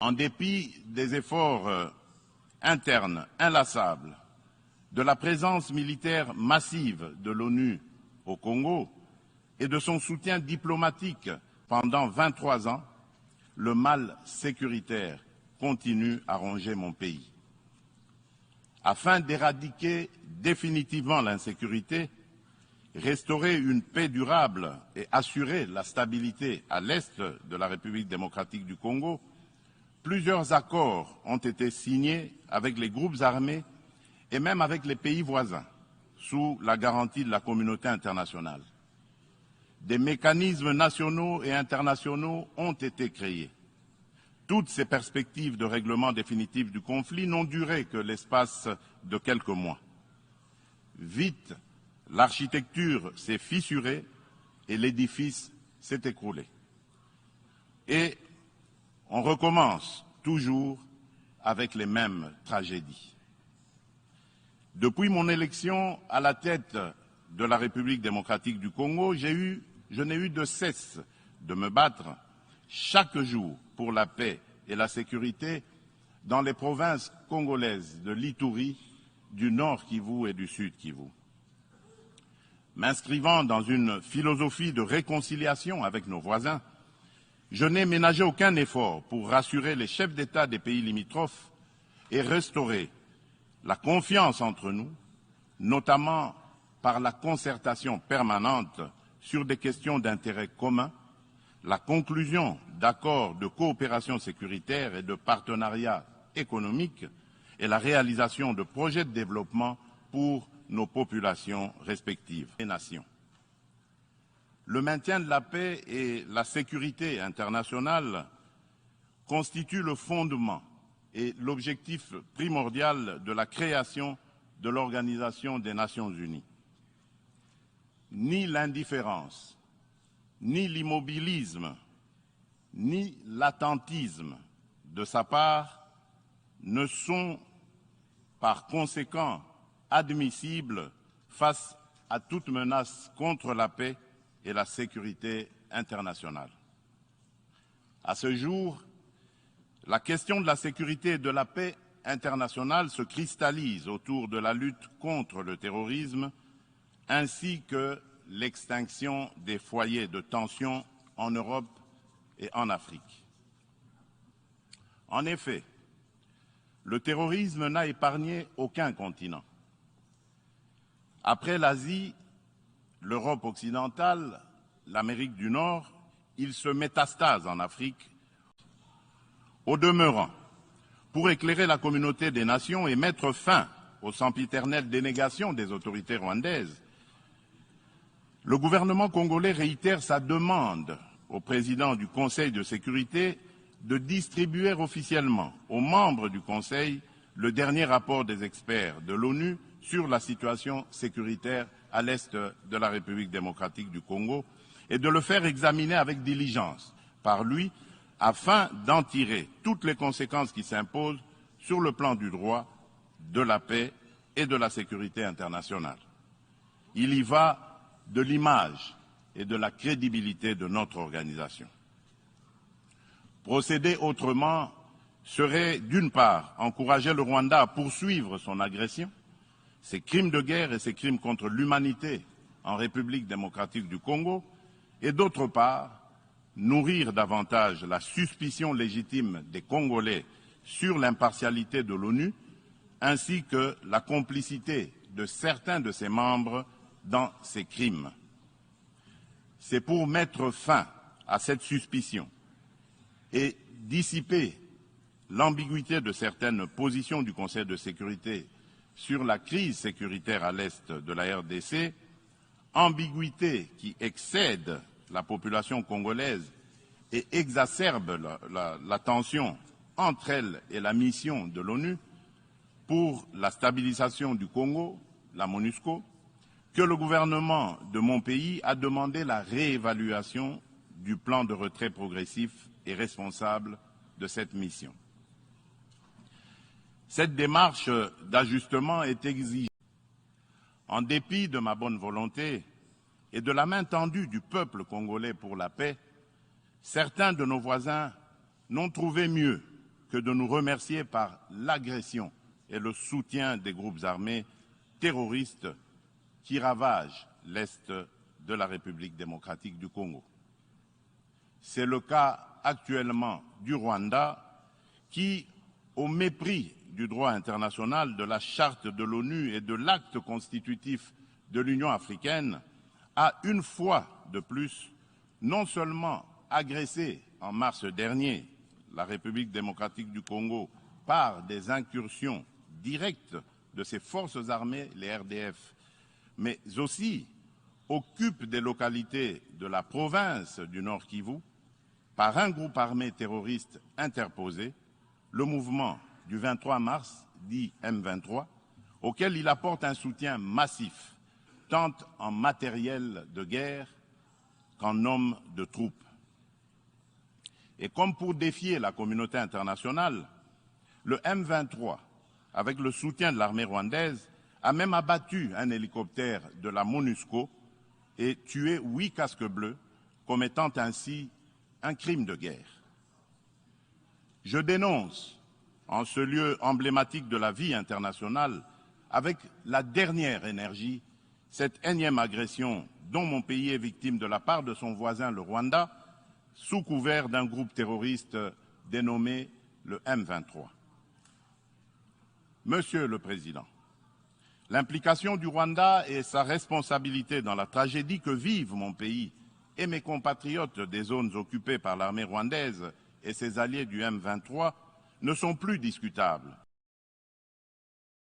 En dépit des efforts internes inlassables, de la présence militaire massive de l'ONU au Congo et de son soutien diplomatique pendant 23 ans, le mal sécuritaire continue à ronger mon pays. Afin d'éradiquer définitivement l'insécurité, restaurer une paix durable et assurer la stabilité à l'est de la République démocratique du Congo, plusieurs accords ont été signés avec les groupes armés et même avec les pays voisins, sous la garantie de la communauté internationale. Des mécanismes nationaux et internationaux ont été créés. Toutes ces perspectives de règlement définitif du conflit n'ont duré que l'espace de quelques mois. Vite, l'architecture s'est fissurée et l'édifice s'est écroulé. Et on recommence toujours avec les mêmes tragédies. Depuis mon élection à la tête de la République démocratique du Congo, je n'ai eu de cesse de me battre chaque jour pour la paix et la sécurité dans les provinces congolaises de l'Ituri, du Nord Kivu et du Sud Kivu. M'inscrivant dans une philosophie de réconciliation avec nos voisins, je n'ai ménagé aucun effort pour rassurer les chefs d'État des pays limitrophes et restaurer la confiance entre nous, notamment par la concertation permanente sur des questions d'intérêt commun, la conclusion d'accords de coopération sécuritaire et de partenariat économique et la réalisation de projets de développement pour nos populations respectives et nations. Le maintien de la paix et la sécurité internationale constituent le fondement et l'objectif primordial de la création de l'Organisation des Nations Unies. Ni l'indifférence, ni l'immobilisme, ni l'attentisme de sa part ne sont par conséquent admissibles face à toute menace contre la paix et la sécurité internationale. À ce jour, la question de la sécurité et de la paix internationale se cristallise autour de la lutte contre le terrorisme ainsi que l'extinction des foyers de tension en Europe et en Afrique. En effet, le terrorisme n'a épargné aucun continent. Après l'Asie, l'Europe occidentale, l'Amérique du Nord, il se métastase en Afrique. Au demeurant, pour éclairer la communauté des nations et mettre fin aux sempiternelles dénégations des autorités rwandaises, le gouvernement congolais réitère sa demande au président du Conseil de sécurité de distribuer officiellement aux membres du Conseil le dernier rapport des experts de l'ONU sur la situation sécuritaire à l'est de la République démocratique du Congo et de le faire examiner avec diligence par lui afin d'en tirer toutes les conséquences qui s'imposent sur le plan du droit, de la paix et de la sécurité internationale. Il y va de l'image et de la crédibilité de notre organisation. Procéder autrement serait, d'une part, encourager le Rwanda à poursuivre son agression, ses crimes de guerre et ses crimes contre l'humanité en République démocratique du Congo, et d'autre part, nourrir davantage la suspicion légitime des Congolais sur l'impartialité de l'ONU, ainsi que la complicité de certains de ses membres dans ces crimes. C'est pour mettre fin à cette suspicion et dissiper l'ambiguïté de certaines positions du Conseil de sécurité sur la crise sécuritaire à l'est de la RDC, ambiguïté qui excède la population congolaise et exacerbe la tension entre elle et la mission de l'ONU pour la stabilisation du Congo, la MONUSCO, que le gouvernement de mon pays a demandé la réévaluation du plan de retrait progressif et responsable de cette mission. Cette démarche d'ajustement est exigée. En dépit de ma bonne volonté et de la main tendue du peuple congolais pour la paix, certains de nos voisins n'ont trouvé mieux que de nous remercier par l'agression et le soutien des groupes armés terroristes qui ravagent l'Est de la République démocratique du Congo. C'est le cas actuellement du Rwanda qui, au mépris du droit international, de la charte de l'ONU et de l'acte constitutif de l'Union africaine, a une fois de plus non seulement agressé en mars dernier la République démocratique du Congo par des incursions directes de ses forces armées, les RDF, mais aussi occupe des localités de la province du Nord Kivu par un groupe armé terroriste interposé, le mouvement du 23 mars, dit M23, auquel il apporte un soutien massif, tant en matériel de guerre qu'en hommes de troupes. Et comme pour défier la communauté internationale, le M23, avec le soutien de l'armée rwandaise, a même abattu un hélicoptère de la MONUSCO et tué 8 casques bleus, commettant ainsi un crime de guerre. Je dénonce, en ce lieu emblématique de la vie internationale, avec la dernière énergie, cette énième agression dont mon pays est victime de la part de son voisin le Rwanda, sous couvert d'un groupe terroriste dénommé le M23. Monsieur le Président, l'implication du Rwanda et sa responsabilité dans la tragédie que vivent mon pays et mes compatriotes des zones occupées par l'armée rwandaise et ses alliés du M23 ne sont plus discutables